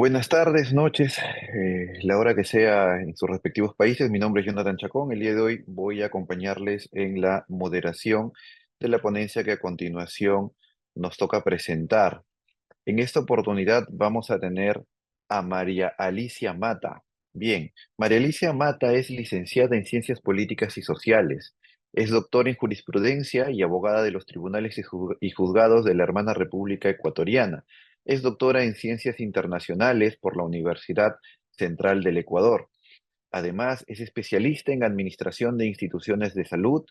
Buenas tardes, noches, la hora que sea en sus respectivos países. Mi nombre es Jonathan Chacón. El día de hoy voy a acompañarles en la moderación de la ponencia que a continuación nos toca presentar. En esta oportunidad vamos a tener a María Alicia Mata. Bien, María Alicia Mata es licenciada en Ciencias Políticas y Sociales. Es doctora en Jurisprudencia y abogada de los tribunales y juzgados de la Hermana República Ecuatoriana. Es doctora en Ciencias Internacionales por la Universidad Central del Ecuador. Además, es especialista en Administración de Instituciones de Salud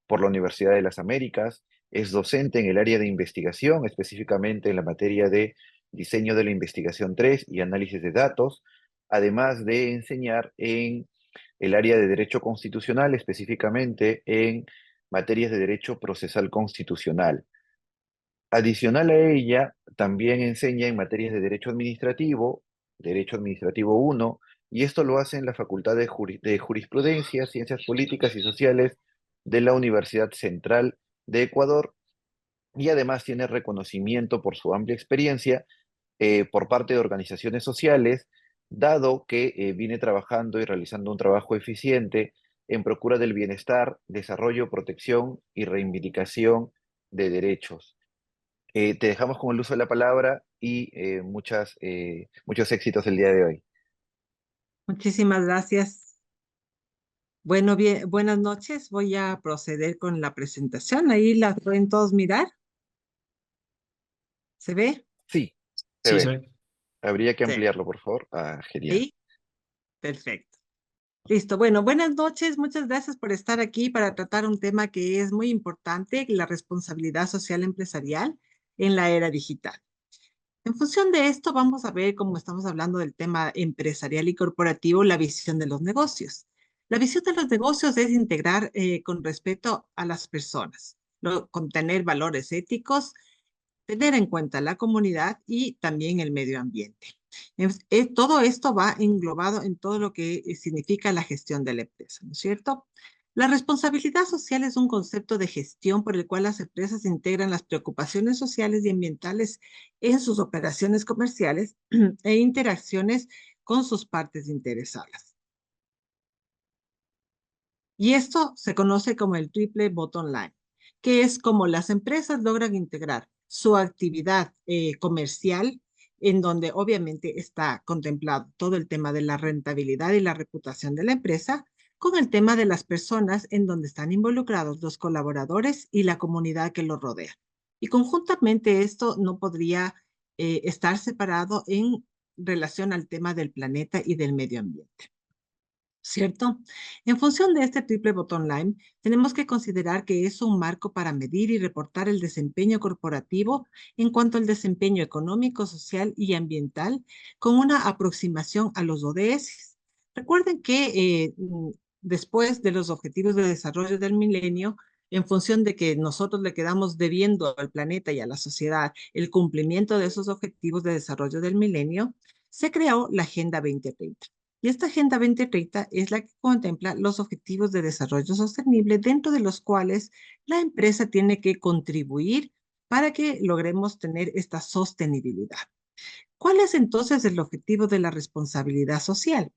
por la Universidad de las Américas. Es docente en el área de investigación, específicamente en la materia de diseño de la investigación 3 y análisis de datos, además de enseñar en el área de derecho constitucional, específicamente en materias de derecho procesal constitucional. Adicional a ella, también enseña en materias de Derecho Administrativo 1, y esto lo hace en la Facultad de Jurisprudencia, Ciencias Políticas y Sociales de la Universidad Central de Ecuador, y además tiene reconocimiento por su amplia experiencia por parte de organizaciones sociales, dado que viene trabajando y realizando un trabajo eficiente en procura del bienestar, desarrollo, protección y reivindicación de derechos. Te dejamos con el uso de la palabra y muchos éxitos el día de hoy. Muchísimas gracias. Bueno, bien, buenas noches. Voy a proceder con la presentación. Ahí la pueden todos mirar. ¿Se ve? Sí, se Sí, se ve. ve. Habría que Sí. ampliarlo, por favor. Ah, genial. Ahí. Perfecto. Listo. Bueno, buenas noches. Muchas gracias por estar aquí para tratar un tema que es muy importante, la responsabilidad social empresarial en la era digital. En función de esto, vamos a ver, como estamos hablando del tema empresarial y corporativo, la visión de los negocios. La visión de los negocios es integrar con respeto a las personas, contener valores éticos, tener en cuenta la comunidad y también el medio ambiente. Todo esto va englobado en todo lo que significa la gestión de la empresa, ¿no es cierto? La responsabilidad social es un concepto de gestión por el cual las empresas integran las preocupaciones sociales y ambientales en sus operaciones comerciales e interacciones con sus partes interesadas. Y esto se conoce como el triple bottom line, que es como las empresas logran integrar su actividad comercial, en donde obviamente está contemplado todo el tema de la rentabilidad y la reputación de la empresa, con el tema de las personas en donde están involucrados los colaboradores y la comunidad que los rodea. Y conjuntamente esto no podría estar separado en relación al tema del planeta y del medio ambiente. ¿Cierto? En función de este triple bottom line, tenemos que considerar que es un marco para medir y reportar el desempeño corporativo en cuanto al desempeño económico, social y ambiental, con una aproximación a los ODS. Recuerden que después de los Objetivos de Desarrollo del Milenio, en función de que nosotros le quedamos debiendo al planeta y a la sociedad el cumplimiento de esos Objetivos de Desarrollo del Milenio, se creó la Agenda 2030. Y esta Agenda 2030 es la que contempla los objetivos de desarrollo sostenible, dentro de los cuales la empresa tiene que contribuir para que logremos tener esta sostenibilidad. ¿Cuál es entonces el objetivo de la responsabilidad social?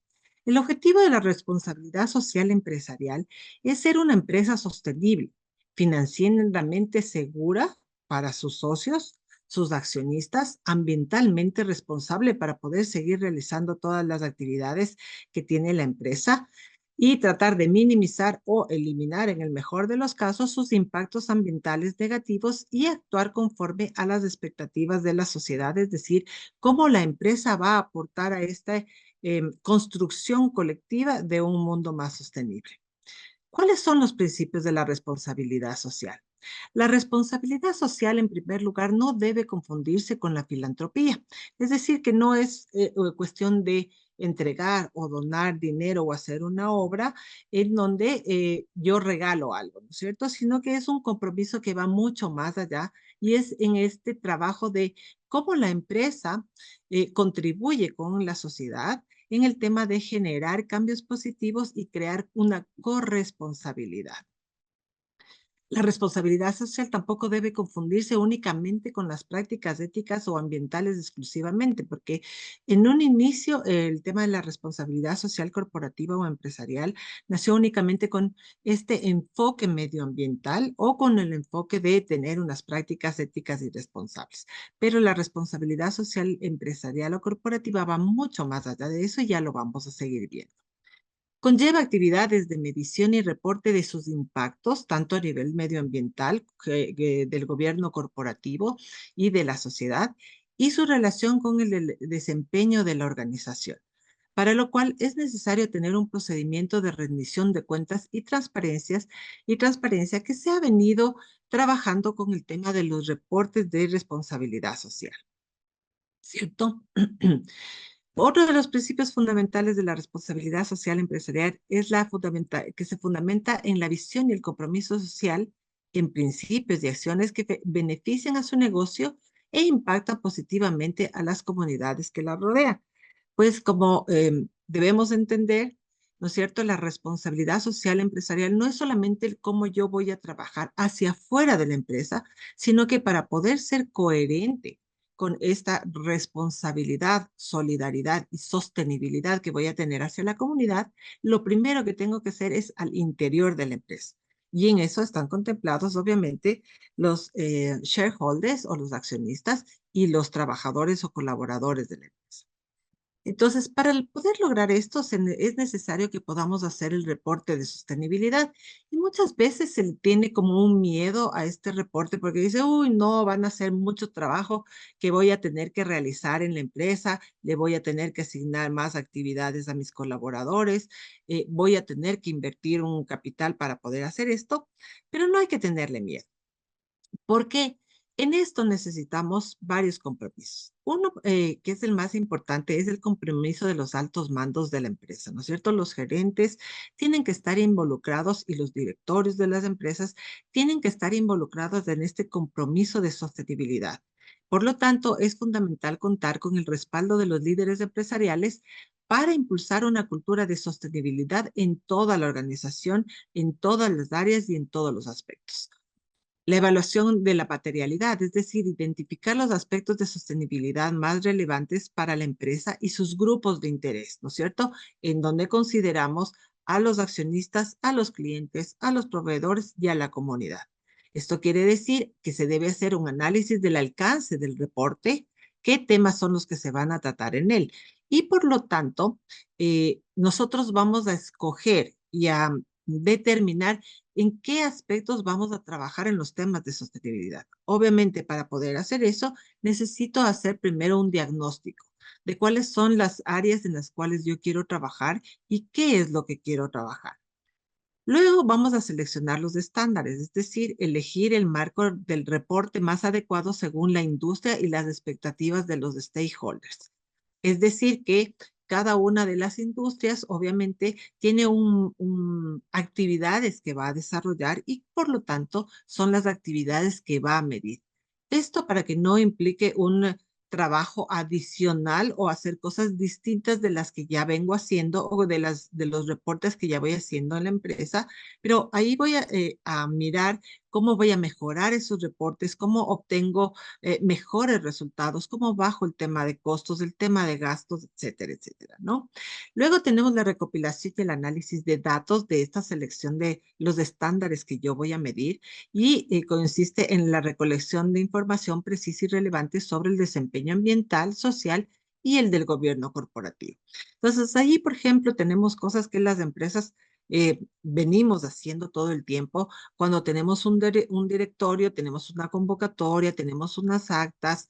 El objetivo de la responsabilidad social empresarial es ser una empresa sostenible, financieramente segura para sus socios, sus accionistas, ambientalmente responsable para poder seguir realizando todas las actividades que tiene la empresa y tratar de minimizar o eliminar, en el mejor de los casos, sus impactos ambientales negativos y actuar conforme a las expectativas de la sociedad, es decir, cómo la empresa va a aportar a esta construcción colectiva de un mundo más sostenible. ¿Cuáles son los principios de la responsabilidad social? La responsabilidad social, en primer lugar, no debe confundirse con la filantropía. Es decir, que no es cuestión de entregar o donar dinero o hacer una obra en donde yo regalo algo, ¿no es cierto? Sino que es un compromiso que va mucho más allá y es en este trabajo de cómo la empresa contribuye con la sociedad en el tema de generar cambios positivos y crear una corresponsabilidad. La responsabilidad social tampoco debe confundirse únicamente con las prácticas éticas o ambientales exclusivamente, porque en un inicio el tema de la responsabilidad social corporativa o empresarial nació únicamente con este enfoque medioambiental o con el enfoque de tener unas prácticas éticas y responsables. Pero la responsabilidad social empresarial o corporativa va mucho más allá de eso y ya lo vamos a seguir viendo. Conlleva actividades de medición y reporte de sus impactos, tanto a nivel medioambiental del gobierno corporativo y de la sociedad, y su relación con el desempeño de la organización, para lo cual es necesario tener un procedimiento de rendición de cuentas y transparencia que se ha venido trabajando con el tema de los reportes de responsabilidad social, ¿cierto? Otro de los principios fundamentales de la responsabilidad social empresarial es que se fundamenta en la visión y el compromiso social, en principios y acciones que benefician a su negocio e impactan positivamente a las comunidades que la rodean. Pues como debemos entender, ¿no es cierto? La responsabilidad social empresarial no es solamente el cómo yo voy a trabajar hacia afuera de la empresa, sino que para poder ser coherente con esta responsabilidad, solidaridad y sostenibilidad que voy a tener hacia la comunidad, lo primero que tengo que hacer es al interior de la empresa. Y en eso están contemplados, obviamente, los shareholders o los accionistas y los trabajadores o colaboradores de la empresa. Entonces, para poder lograr esto, es necesario que podamos hacer el reporte de sostenibilidad. Y muchas veces se le tiene como un miedo a este reporte porque dice, uy, no, van a ser mucho trabajo que voy a tener que realizar en la empresa, le voy a tener que asignar más actividades a mis colaboradores, voy a tener que invertir un capital para poder hacer esto, pero no hay que tenerle miedo. Porque en esto necesitamos varios compromisos. Uno, que es el más importante, es el compromiso de los altos mandos de la empresa, ¿no es cierto? Los gerentes tienen que estar involucrados y los directorios de las empresas tienen que estar involucrados en este compromiso de sostenibilidad. Por lo tanto, es fundamental contar con el respaldo de los líderes empresariales para impulsar una cultura de sostenibilidad en toda la organización, en todas las áreas y en todos los aspectos. La evaluación de la materialidad, es decir, identificar los aspectos de sostenibilidad más relevantes para la empresa y sus grupos de interés, ¿no es cierto? En donde consideramos a los accionistas, a los clientes, a los proveedores y a la comunidad. Esto quiere decir que se debe hacer un análisis del alcance del reporte, qué temas son los que se van a tratar en él. Y por lo tanto, nosotros vamos a escoger y a determinar en qué aspectos vamos a trabajar en los temas de sostenibilidad. Obviamente, para poder hacer eso, necesito hacer primero un diagnóstico de cuáles son las áreas en las cuales yo quiero trabajar y qué es lo que quiero trabajar. Luego vamos a seleccionar los estándares, es decir, elegir el marco del reporte más adecuado según la industria y las expectativas de los stakeholders. Es decir, que cada una de las industrias obviamente tiene actividades que va a desarrollar y por lo tanto son las actividades que va a medir. Esto para que no implique un trabajo adicional o hacer cosas distintas de las que ya vengo haciendo o de los reportes que ya voy haciendo en la empresa, pero ahí voy a mirar cómo voy a mejorar esos reportes, cómo obtengo mejores resultados, cómo bajo el tema de costos, el tema de gastos, etcétera, etcétera, ¿no? Luego tenemos la recopilación y el análisis de datos de esta selección de los estándares que yo voy a medir y consiste en la recolección de información precisa y relevante sobre el desempeño ambiental, social y el del gobierno corporativo. Entonces, ahí, por ejemplo, tenemos cosas que las empresas venimos haciendo todo el tiempo. Cuando tenemos un directorio, tenemos una convocatoria, tenemos unas actas,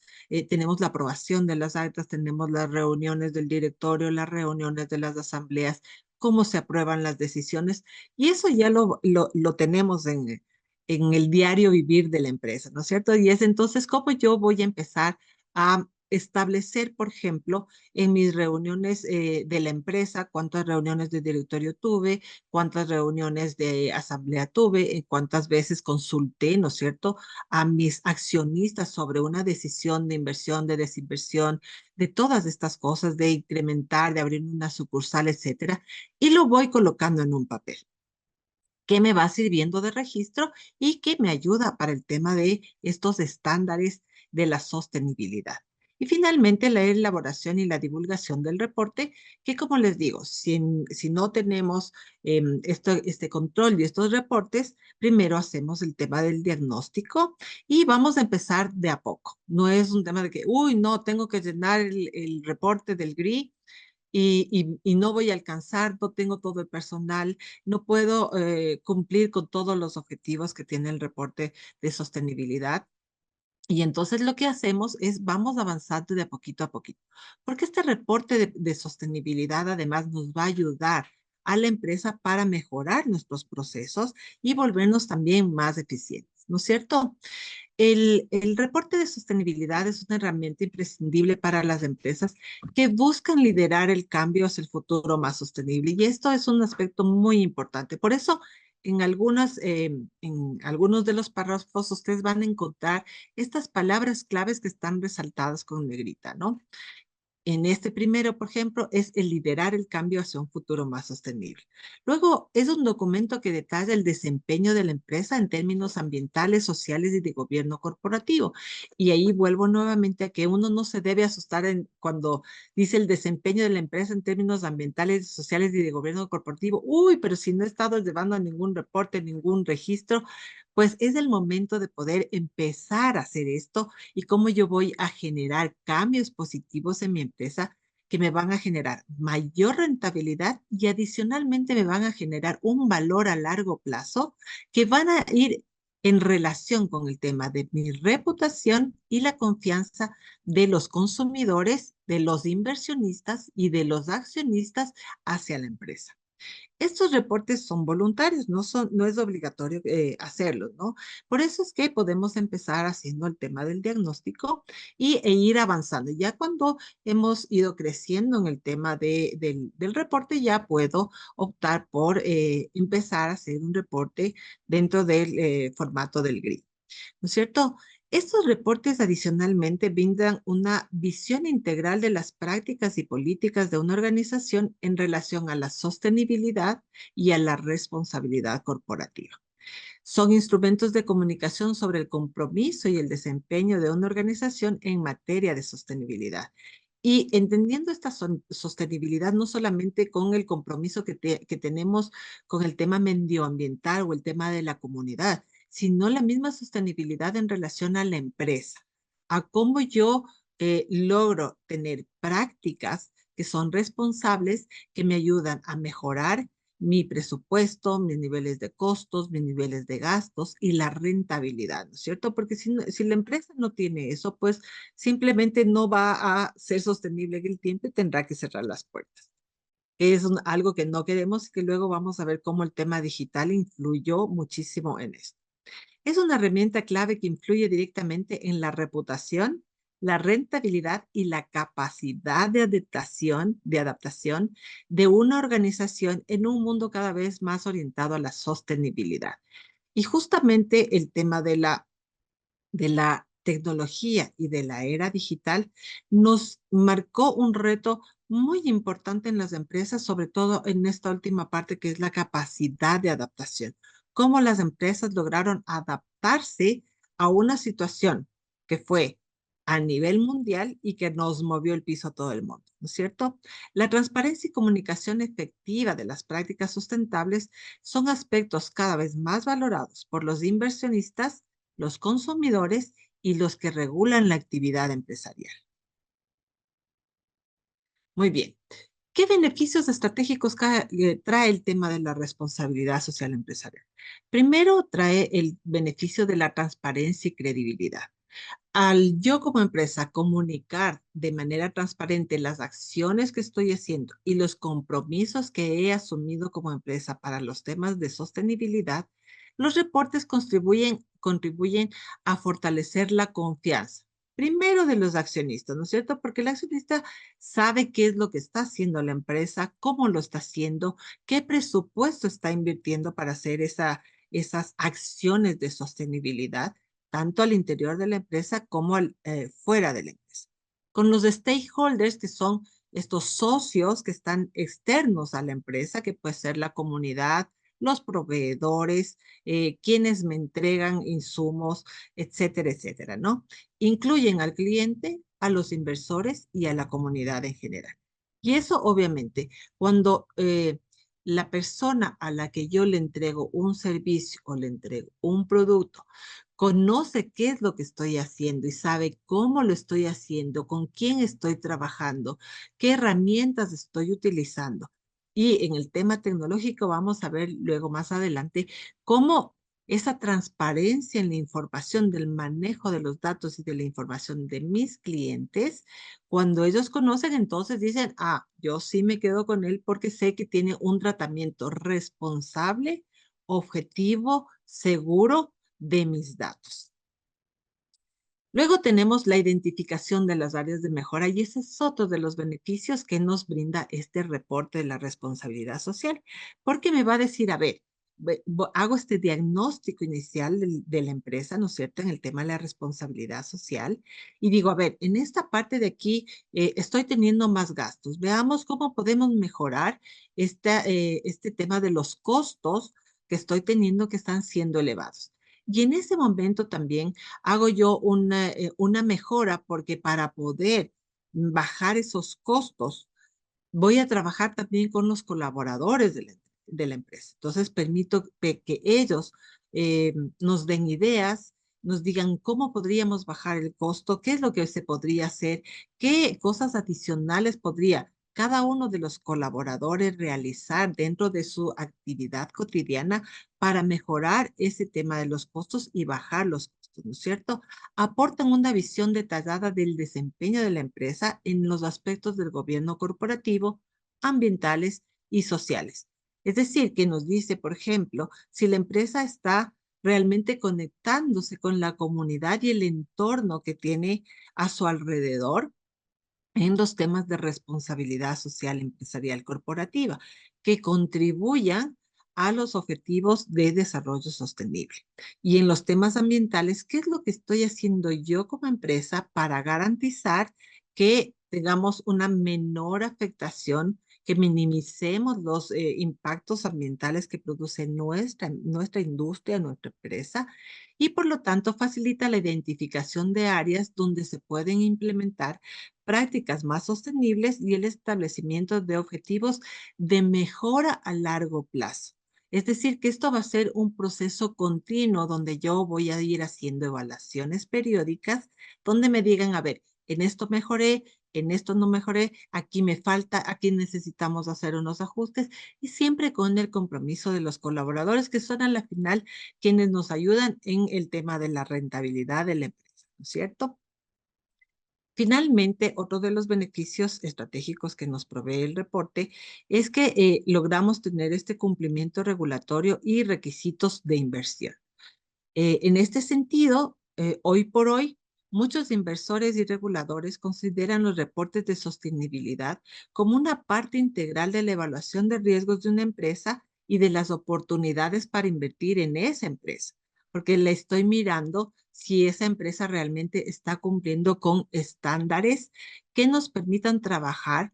tenemos la aprobación de las actas, tenemos las reuniones del directorio, las reuniones de las asambleas, cómo se aprueban las decisiones, y eso ya lo tenemos en el diario vivir de la empresa, ¿no es cierto? Y es entonces cómo yo voy a empezar a establecer, por ejemplo, en mis reuniones de la empresa, cuántas reuniones de directorio tuve, cuántas reuniones de asamblea tuve, cuántas veces consulté, ¿no es cierto?, a mis accionistas sobre una decisión de inversión, de desinversión, de todas estas cosas, de incrementar, de abrir una sucursal, etcétera, y lo voy colocando en un papel. que me va sirviendo de registro y que me ayuda para el tema de estos estándares de la sostenibilidad. Y finalmente, la elaboración y la divulgación del reporte, que como les digo, si no tenemos este control y estos reportes, primero hacemos el tema del diagnóstico y vamos a empezar de a poco. No es un tema de que, uy, no, tengo que llenar el reporte del GRI y no voy a alcanzar, no tengo todo el personal, no puedo cumplir con todos los objetivos que tiene el reporte de sostenibilidad. Y entonces lo que hacemos es vamos avanzando de a poquito, porque este reporte de sostenibilidad además nos va a ayudar a la empresa para mejorar nuestros procesos y volvernos también más eficientes, ¿no es cierto? El reporte de sostenibilidad es una herramienta imprescindible para las empresas que buscan liderar el cambio hacia el futuro más sostenible. Y esto es un aspecto muy importante. Por eso, en algunos de los párrafos, ustedes van a encontrar estas palabras claves que están resaltadas con negrita, ¿no? En este primero, por ejemplo, es el liderar el cambio hacia un futuro más sostenible. Luego, es un documento que detalla el desempeño de la empresa en términos ambientales, sociales y de gobierno corporativo. Y ahí vuelvo nuevamente a que uno no se debe asustar cuando dice el desempeño de la empresa en términos ambientales, sociales y de gobierno corporativo. Uy, pero si no he estado llevando a ningún reporte, ningún registro, pues es el momento de poder empezar a hacer esto y cómo yo voy a generar cambios positivos en mi empresa que me van a generar mayor rentabilidad y adicionalmente me van a generar un valor a largo plazo que van a ir en relación con el tema de mi reputación y la confianza de los consumidores, de los inversionistas y de los accionistas hacia la empresa. Estos reportes son voluntarios, no es obligatorio hacerlos, ¿no? Por eso es que podemos empezar haciendo el tema del diagnóstico e ir avanzando. Ya cuando hemos ido creciendo en el tema del reporte, ya puedo optar por empezar a hacer un reporte dentro del formato del grid. ¿No es cierto? Estos reportes adicionalmente brindan una visión integral de las prácticas y políticas de una organización en relación a la sostenibilidad y a la responsabilidad corporativa. Son instrumentos de comunicación sobre el compromiso y el desempeño de una organización en materia de sostenibilidad. Y entendiendo esta sostenibilidad no solamente con el compromiso que tenemos con el tema medioambiental o el tema de la comunidad, sino la misma sostenibilidad en relación a la empresa, a cómo yo logro tener prácticas que son responsables, que me ayudan a mejorar mi presupuesto, mis niveles de costos, mis niveles de gastos y la rentabilidad, ¿no es cierto? Porque si la empresa no tiene eso, pues simplemente no va a ser sostenible en el tiempo y tendrá que cerrar las puertas. Es algo que no queremos y que luego vamos a ver cómo el tema digital influyó muchísimo en esto. Es una herramienta clave que influye directamente en la reputación, la rentabilidad y la capacidad de adaptación de una organización en un mundo cada vez más orientado a la sostenibilidad. Y justamente el tema de la tecnología y de la era digital nos marcó un reto muy importante en las empresas, sobre todo en esta última parte que es la capacidad de adaptación. Cómo las empresas lograron adaptarse a una situación que fue a nivel mundial y que nos movió el piso a todo el mundo, ¿no es cierto? La transparencia y comunicación efectiva de las prácticas sustentables son aspectos cada vez más valorados por los inversionistas, los consumidores y los que regulan la actividad empresarial. Muy bien. ¿Qué beneficios estratégicos trae el tema de la responsabilidad social empresarial? Primero, trae el beneficio de la transparencia y credibilidad. Al yo como empresa comunicar de manera transparente las acciones que estoy haciendo y los compromisos que he asumido como empresa para los temas de sostenibilidad, los reportes contribuyen a fortalecer la confianza. Primero de los accionistas, ¿no es cierto? Porque el accionista sabe qué es lo que está haciendo la empresa, cómo lo está haciendo, qué presupuesto está invirtiendo para hacer esas acciones de sostenibilidad tanto al interior de la empresa como fuera de la empresa. Con los stakeholders, que son estos socios que están externos a la empresa, que puede ser la comunidad, los proveedores, quienes me entregan insumos, etcétera, etcétera, ¿no? Incluyen al cliente, a los inversores y a la comunidad en general. Y eso obviamente, cuando la persona a la que yo le entrego un servicio o le entrego un producto, conoce qué es lo que estoy haciendo y sabe cómo lo estoy haciendo, con quién estoy trabajando, qué herramientas estoy utilizando. Y en el tema tecnológico vamos a ver luego más adelante cómo esa transparencia en la información del manejo de los datos y de la información de mis clientes, cuando ellos conocen, entonces dicen, ah, yo sí me quedo con él porque sé que tiene un tratamiento responsable, objetivo, seguro de mis datos. Luego tenemos la identificación de las áreas de mejora y ese es otro de los beneficios que nos brinda este reporte de la responsabilidad social, porque me va a decir, a ver, hago este diagnóstico inicial de la empresa, ¿no es cierto?, en el tema de la responsabilidad social y digo, a ver, en esta parte de aquí estoy teniendo más gastos. Veamos cómo podemos mejorar este tema de los costos que estoy teniendo que están siendo elevados. Y en ese momento también hago yo una mejora porque para poder bajar esos costos, voy a trabajar también con los colaboradores de la empresa. Entonces, permito que ellos nos den ideas, nos digan cómo podríamos bajar el costo, qué es lo que se podría hacer, qué cosas adicionales podría cada uno de los colaboradores realizar dentro de su actividad cotidiana para mejorar ese tema de los costos y bajar los costos, ¿no es cierto? Aportan una visión detallada del desempeño de la empresa en los aspectos del gobierno corporativo, ambientales y sociales. Es decir, que nos dice, por ejemplo, si la empresa está realmente conectándose con la comunidad y el entorno que tiene a su alrededor, en los temas de responsabilidad social empresarial corporativa que contribuyan a los objetivos de desarrollo sostenible. Y en los temas ambientales, ¿qué es lo que estoy haciendo yo como empresa para garantizar que tengamos una menor afectación, que minimicemos los impactos ambientales que produce nuestra industria, nuestra empresa? Y por lo tanto facilita la identificación de áreas donde se pueden implementar prácticas más sostenibles y el establecimiento de objetivos de mejora a largo plazo. Es decir, que esto va a ser un proceso continuo donde yo voy a ir haciendo evaluaciones periódicas, donde me digan, a ver, en esto mejoré, en esto no mejoré, aquí me falta, aquí necesitamos hacer unos ajustes y siempre con el compromiso de los colaboradores que son a la final quienes nos ayudan en el tema de la rentabilidad de la empresa, ¿no es cierto? Finalmente, otro de los beneficios estratégicos que nos provee el reporte es que logramos tener este cumplimiento regulatorio y requisitos de inversión. En este sentido, hoy por hoy, muchos inversores y reguladores consideran los reportes de sostenibilidad como una parte integral de la evaluación de riesgos de una empresa y de las oportunidades para invertir en esa empresa, porque le estoy mirando si esa empresa realmente está cumpliendo con estándares que nos permitan trabajar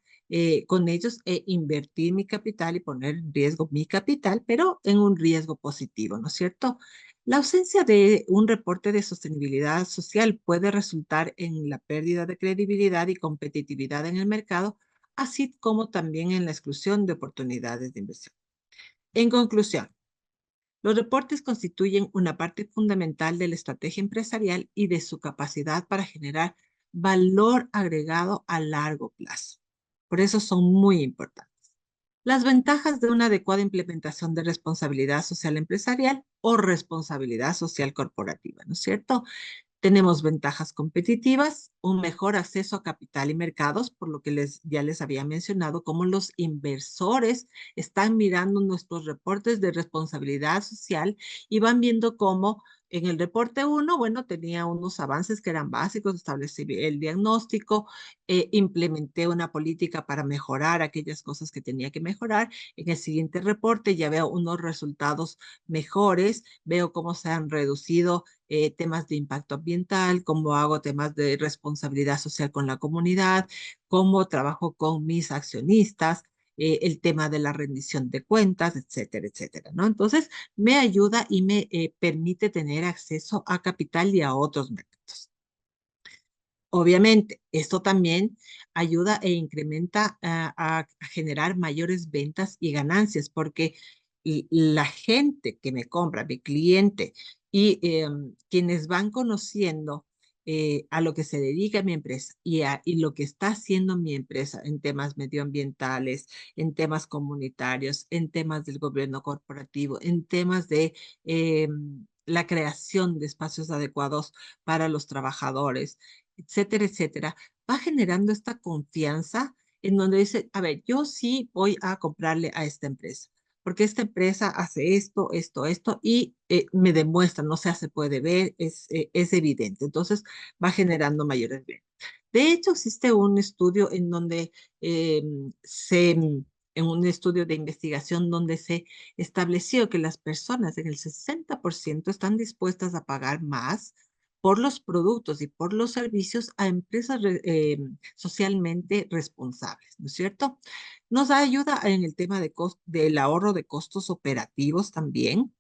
con ellos e invertir mi capital y poner en riesgo mi capital, pero en un riesgo positivo, ¿no es cierto? La ausencia de un reporte de sostenibilidad social puede resultar en la pérdida de credibilidad y competitividad en el mercado, así como también en la exclusión de oportunidades de inversión. En conclusión, los reportes constituyen una parte fundamental de la estrategia empresarial y de su capacidad para generar valor agregado a largo plazo. Por eso son muy importantes. Las ventajas de una adecuada implementación de responsabilidad social empresarial o responsabilidad social corporativa, ¿no es cierto? Tenemos ventajas competitivas, un mejor acceso a capital y mercados, por lo que ya les había mencionado, cómo los inversores están mirando nuestros reportes de responsabilidad social y van viendo cómo en el reporte uno, bueno, tenía unos avances que eran básicos, establecí el diagnóstico, implementé una política para mejorar aquellas cosas que tenía que mejorar. En el siguiente reporte ya veo unos resultados mejores, veo cómo se han reducido temas de impacto ambiental, cómo hago temas de responsabilidad social con la comunidad, cómo trabajo con mis accionistas. el tema de la rendición de cuentas, etcétera, etcétera, ¿no? Entonces, me ayuda y me permite tener acceso a capital y a otros mercados. Obviamente, esto también ayuda e incrementa a generar mayores ventas y ganancias, porque la gente que me compra, mi cliente, y quienes van conociendo a lo que se dedica mi empresa y lo que está haciendo mi empresa en temas medioambientales, en temas comunitarios, en temas del gobierno corporativo, en temas de la creación de espacios adecuados para los trabajadores, etcétera, etcétera, va generando esta confianza en donde dice, a ver, yo sí voy a comprarle a esta empresa, porque esta empresa hace esto, esto, esto, y me demuestra, no sé, se puede ver, es evidente. Entonces va generando mayores ventas. De hecho, existe un estudio en donde eh, se, en un estudio de investigación donde se estableció que las personas en el 60% están dispuestas a pagar más por los productos y por los servicios a empresas socialmente responsables, ¿no es cierto? Nos ayuda en el tema del ahorro de costos operativos también,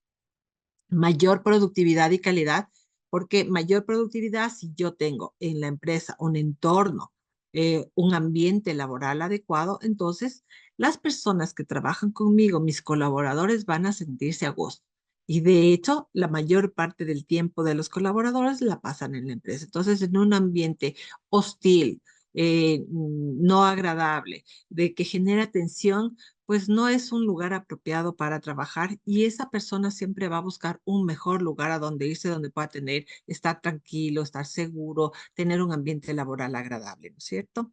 mayor productividad y calidad, porque mayor productividad si yo tengo en la empresa un entorno, un ambiente laboral adecuado, entonces las personas que trabajan conmigo, mis colaboradores, van a sentirse a gusto. Y de hecho, la mayor parte del tiempo de los colaboradores la pasan en la empresa. Entonces, en un ambiente hostil, no agradable, de que genera tensión, pues no es un lugar apropiado para trabajar y esa persona siempre va a buscar un mejor lugar a donde irse, donde pueda tener, estar tranquilo, estar seguro, tener un ambiente laboral agradable, ¿no es cierto?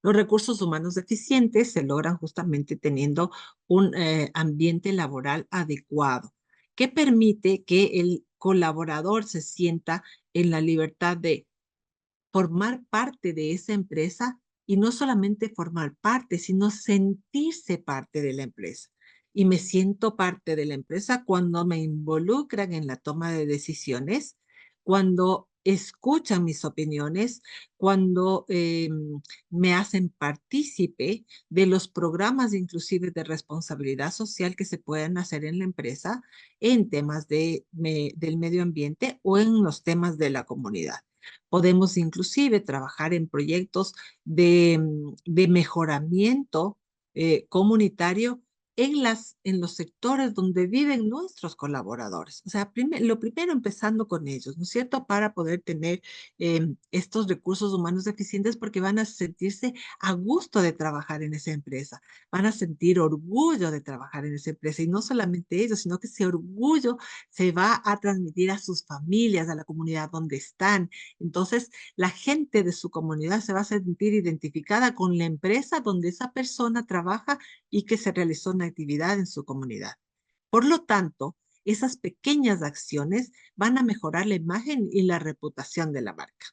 Los recursos humanos eficientes se logran justamente teniendo un ambiente laboral adecuado que permite que el colaborador se sienta en la libertad de formar parte de esa empresa y no solamente formar parte, sino sentirse parte de la empresa. Y me siento parte de la empresa cuando me involucran en la toma de decisiones, cuando escuchan mis opiniones, cuando me hacen partícipe de los programas inclusive de responsabilidad social que se pueden hacer en la empresa en temas del medio ambiente o en los temas de la comunidad. Podemos inclusive trabajar en proyectos de mejoramiento comunitario en los sectores donde viven nuestros colaboradores. O sea, lo primero empezando con ellos, ¿no es cierto? Para poder tener estos recursos humanos eficientes porque van a sentirse a gusto de trabajar en esa empresa, van a sentir orgullo de trabajar en esa empresa y no solamente ellos, sino que ese orgullo se va a transmitir a sus familias, a la comunidad donde están. Entonces, la gente de su comunidad se va a sentir identificada con la empresa donde esa persona trabaja y que se realizó una actividad en su comunidad. Por lo tanto, esas pequeñas acciones van a mejorar la imagen y la reputación de la marca,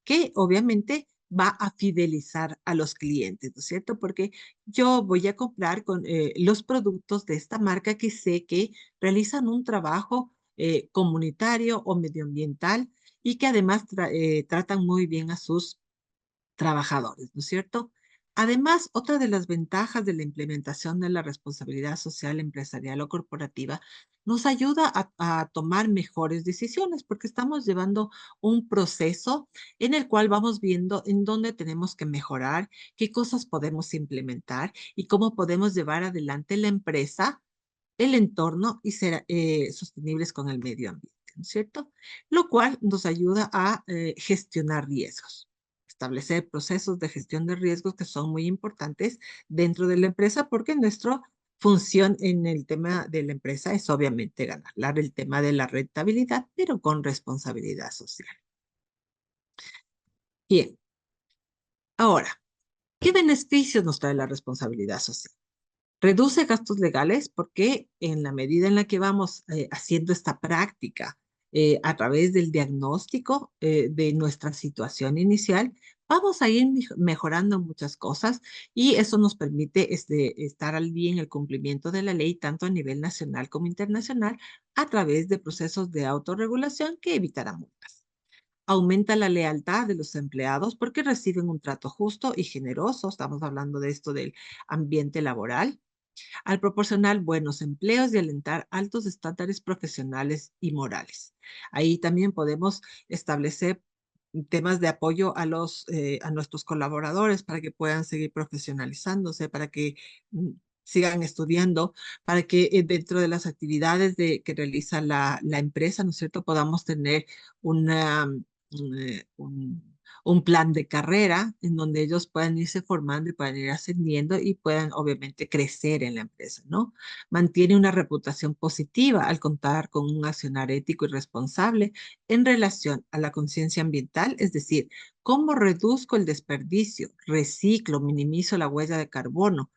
que obviamente va a fidelizar a los clientes, ¿no es cierto? Porque yo voy a comprar con los productos de esta marca que sé que realizan un trabajo comunitario o medioambiental y que además tratan muy bien a sus trabajadores, ¿no es cierto? Además, otra de las ventajas de la implementación de la responsabilidad social empresarial o corporativa nos ayuda a tomar mejores decisiones porque estamos llevando un proceso en el cual vamos viendo en dónde tenemos que mejorar, qué cosas podemos implementar y cómo podemos llevar adelante la empresa, el entorno y ser sostenibles con el medio ambiente, ¿no es cierto? Lo cual nos ayuda a gestionar riesgos, establecer procesos de gestión de riesgos que son muy importantes dentro de la empresa porque nuestra función en el tema de la empresa es obviamente ganar el tema de la rentabilidad, pero con responsabilidad social. Bien, ahora, ¿qué beneficios nos trae la responsabilidad social? Reduce gastos legales porque en la medida en la que vamos haciendo esta práctica a través del diagnóstico de nuestra situación inicial, vamos a ir mejorando muchas cosas y eso nos permite estar al día en el cumplimiento de la ley, tanto a nivel nacional como internacional, a través de procesos de autorregulación que evitarán multas. Aumenta la lealtad de los empleados porque reciben un trato justo y generoso. Estamos hablando de esto del ambiente laboral al proporcionar buenos empleos y alentar altos estándares profesionales y morales. Ahí también podemos establecer temas de apoyo a nuestros colaboradores para que puedan seguir profesionalizándose, para que sigan estudiando, para que dentro de las actividades que realiza la empresa, ¿no es cierto?, podamos tener una, un plan de carrera en donde ellos puedan irse formando y puedan ir ascendiendo y puedan obviamente crecer en la empresa, ¿no? Mantiene una reputación positiva al contar con un accionar ético y responsable en relación a la conciencia ambiental, es decir, cómo reduzco el desperdicio, reciclo, minimizo la huella de carbono,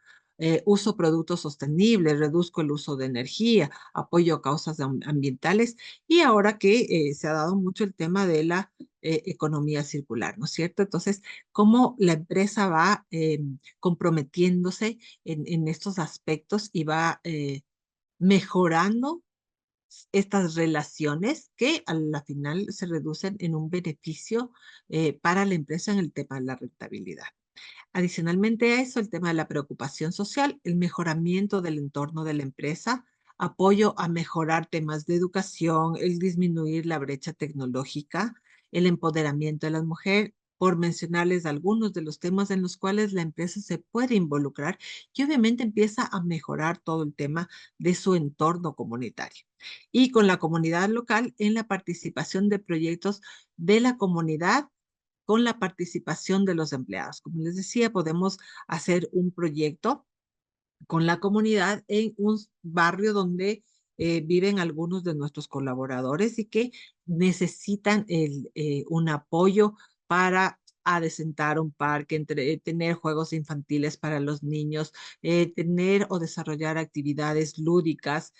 uso productos sostenibles, reduzco el uso de energía, apoyo causas ambientales y ahora que se ha dado mucho el tema de la economía circular, ¿no es cierto? Entonces, cómo la empresa va comprometiéndose en estos aspectos y va mejorando estas relaciones que a la final se reducen en un beneficio para la empresa en el tema de la rentabilidad. Adicionalmente a eso, el tema de la preocupación social, el mejoramiento del entorno de la empresa, apoyo a mejorar temas de educación, el disminuir la brecha tecnológica, el empoderamiento de las mujeres, por mencionarles algunos de los temas en los cuales la empresa se puede involucrar y obviamente empieza a mejorar todo el tema de su entorno comunitario. Y con la comunidad local en la participación de proyectos de la comunidad con la participación de los empleados. Como les decía, podemos hacer un proyecto con la comunidad en un barrio donde viven algunos de nuestros colaboradores y que necesitan un apoyo para adecentar un parque, tener juegos infantiles para los niños, tener o desarrollar actividades lúdicas,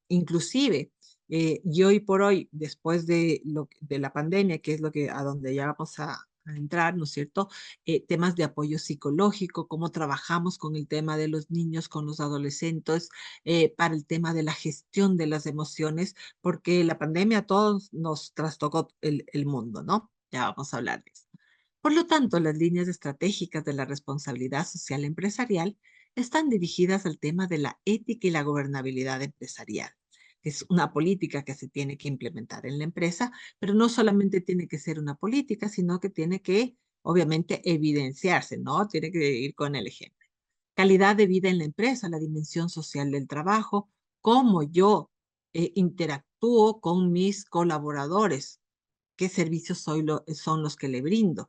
inclusive. Y hoy por hoy, después de la pandemia, que es lo que a donde ya vamos a entrar, ¿no es cierto? Temas de apoyo psicológico, cómo trabajamos con el tema de los niños, con los adolescentes, para el tema de la gestión de las emociones, porque la pandemia a todos nos trastocó el mundo, ¿no? Ya vamos a hablar de eso. Por lo tanto, las líneas estratégicas de la responsabilidad social empresarial están dirigidas al tema de la ética y la gobernabilidad empresarial. Es una política que se tiene que implementar en la empresa, pero no solamente tiene que ser una política, sino que tiene que, obviamente, evidenciarse, ¿no? Tiene que ir con el ejemplo. Calidad de vida en la empresa, la dimensión social del trabajo, cómo yo interactúo con mis colaboradores, qué servicios son los que le brindo,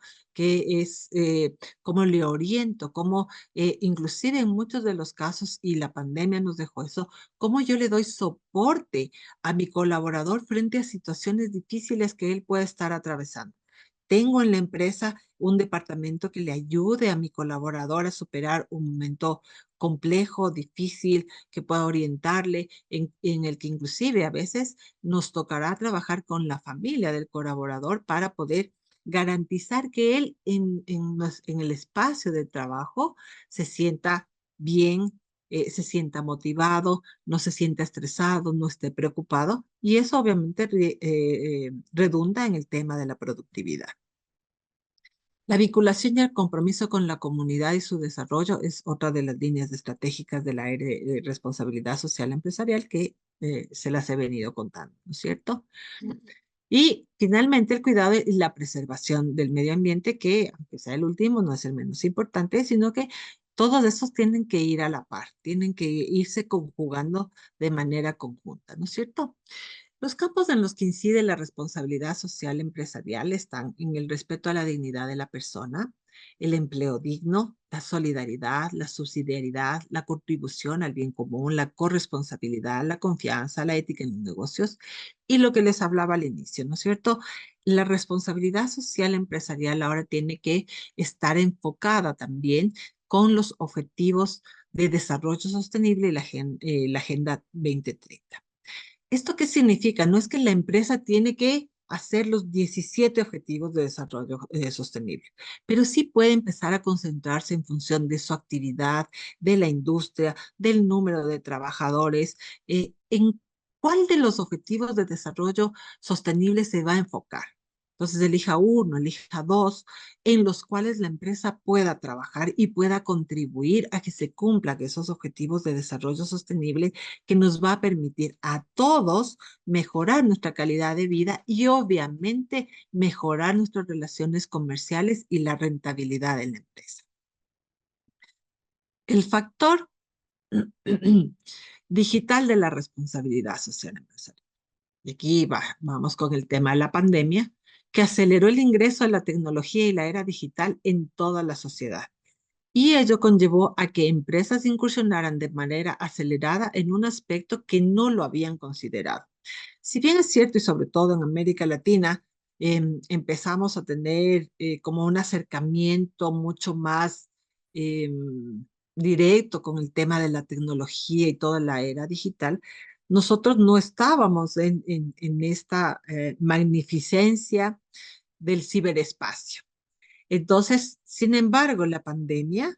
cómo le oriento, cómo, inclusive en muchos de los casos, y la pandemia nos dejó eso, cómo yo le doy soporte a mi colaborador frente a situaciones difíciles que él puede estar atravesando. Tengo en la empresa un departamento que le ayude a mi colaborador a superar un momento complejo, difícil, que pueda orientarle, en el que inclusive a veces nos tocará trabajar con la familia del colaborador para poder garantizar que él en el espacio de trabajo se sienta bien, se sienta motivado, no se sienta estresado, no esté preocupado y eso obviamente redunda en el tema de la productividad. La vinculación y el compromiso con la comunidad y su desarrollo es otra de las líneas estratégicas de la responsabilidad social empresarial que se las he venido contando, ¿no es cierto? Y finalmente el cuidado y la preservación del medio ambiente, que aunque sea el último, no es el menos importante, sino que todos esos tienen que ir a la par, tienen que irse conjugando de manera conjunta, ¿no es cierto? Los campos en los que incide la responsabilidad social empresarial están en el respeto a la dignidad de la persona, el empleo digno, la solidaridad, la subsidiariedad, la contribución al bien común, la corresponsabilidad, la confianza, la ética en los negocios y lo que les hablaba al inicio, ¿no es cierto? La responsabilidad social empresarial ahora tiene que estar enfocada también con los objetivos de desarrollo sostenible y la Agenda 2030. ¿Esto qué significa? No es que la empresa tiene que hacer los 17 objetivos de desarrollo sostenible, pero sí puede empezar a concentrarse en función de su actividad, de la industria, del número de trabajadores, en cuál de los objetivos de desarrollo sostenible se va a enfocar. Entonces, elija uno, elija dos, en los cuales la empresa pueda trabajar y pueda contribuir a que se cumplan esos objetivos de desarrollo sostenible que nos va a permitir a todos mejorar nuestra calidad de vida y obviamente mejorar nuestras relaciones comerciales y la rentabilidad de la empresa. El factor digital de la responsabilidad social empresarial. Y aquí vamos con el tema de la pandemia, que aceleró el ingreso de la tecnología y la era digital en toda la sociedad. Y ello conllevó a que empresas incursionaran de manera acelerada en un aspecto que no lo habían considerado. Si bien es cierto, y sobre todo en América Latina, empezamos a tener como un acercamiento mucho más directo con el tema de la tecnología y toda la era digital, nosotros no estábamos en esta magnificencia del ciberespacio. Entonces, sin embargo, la pandemia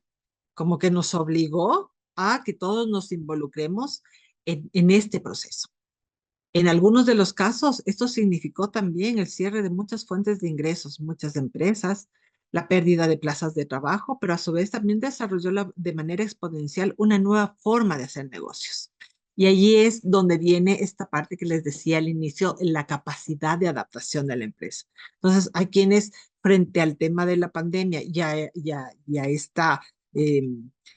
como que nos obligó a que todos nos involucremos en este proceso. En algunos de los casos, esto significó también el cierre de muchas fuentes de ingresos, muchas empresas, la pérdida de plazas de trabajo, pero a su vez también desarrolló de manera exponencial una nueva forma de hacer negocios. Y allí es donde viene esta parte que les decía al inicio, la capacidad de adaptación de la empresa. Entonces, hay quienes frente al tema de la pandemia, ya esta eh,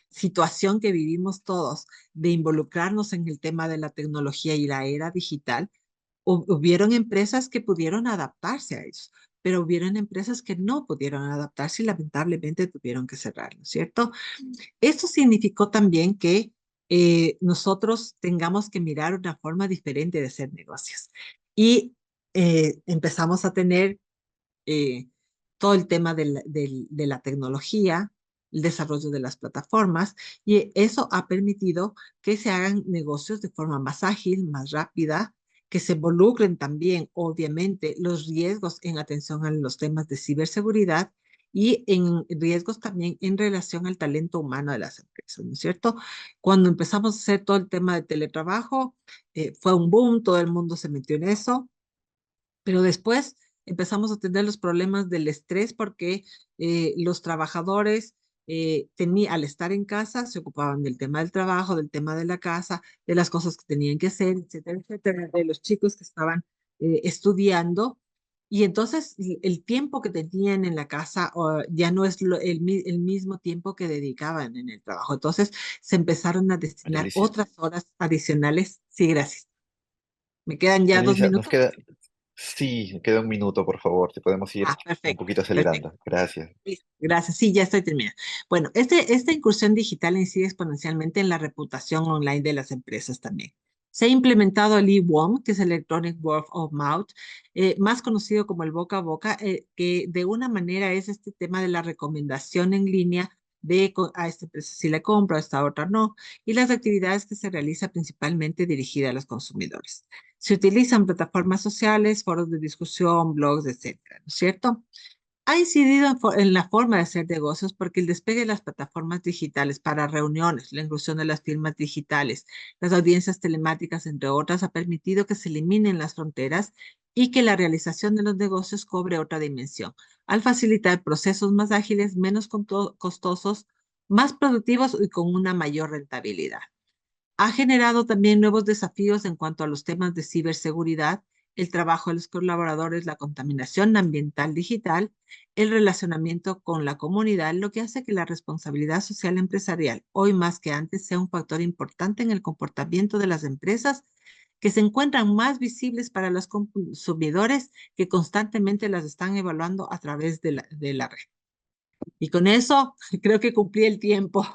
situación que vivimos todos, de involucrarnos en el tema de la tecnología y la era digital, hubieron empresas que pudieron adaptarse a eso, pero hubieron empresas que no pudieron adaptarse y lamentablemente tuvieron que cerrar, ¿no es cierto? Esto significó también que nosotros tengamos que mirar una forma diferente de hacer negocios. Y empezamos a tener eh, todo el tema de la tecnología, el desarrollo de las plataformas, y eso ha permitido que se hagan negocios de forma más ágil, más rápida, que se involucren también, obviamente, los riesgos en atención a los temas de ciberseguridad y en riesgos también en relación al talento humano de las empresas, ¿no es cierto? Cuando empezamos a hacer todo el tema de teletrabajo, fue un boom, todo el mundo se metió en eso, pero después empezamos a tener los problemas del estrés porque los trabajadores al estar en casa se ocupaban del tema del trabajo, del tema de la casa, de las cosas que tenían que hacer, etcétera, etcétera, de los chicos que estaban estudiando. Y entonces el tiempo que tenían en la casa ya no es el mismo tiempo que dedicaban en el trabajo. Entonces se empezaron a María destinar Alicia. otras horas adicionales. Sí, gracias. Me quedan ya María dos Alicia, nos minutos. queda, sí, queda un minuto, por favor, si podemos ir un Perfecto, poquito perfecto. acelerando. Gracias. Listo, gracias. Sí, ya estoy terminando. Bueno, esta incursión digital incide exponencialmente en la reputación online de las empresas también. Se ha implementado el EWOM, que es el Electronic Word of Mouth, más conocido como el boca a boca, que de una manera es este tema de la recomendación en línea de a esta empresa sí le compro, a esta otra no, y las actividades que se realizan principalmente dirigidas a los consumidores. Se utilizan plataformas sociales, foros de discusión, blogs, etcétera, ¿no es cierto? Ha incidido en la forma de hacer negocios porque el despegue de las plataformas digitales para reuniones, la inclusión de las firmas digitales, las audiencias telemáticas, entre otras, ha permitido que se eliminen las fronteras y que la realización de los negocios cobre otra dimensión, al facilitar procesos más ágiles, menos costosos, más productivos y con una mayor rentabilidad. Ha generado también nuevos desafíos en cuanto a los temas de ciberseguridad, el trabajo de los colaboradores, la contaminación ambiental digital, el relacionamiento con la comunidad, lo que hace que la responsabilidad social empresarial, hoy más que antes, sea un factor importante en el comportamiento de las empresas que se encuentran más visibles para los consumidores que constantemente las están evaluando a través de la red. Y con eso creo que cumplí el tiempo.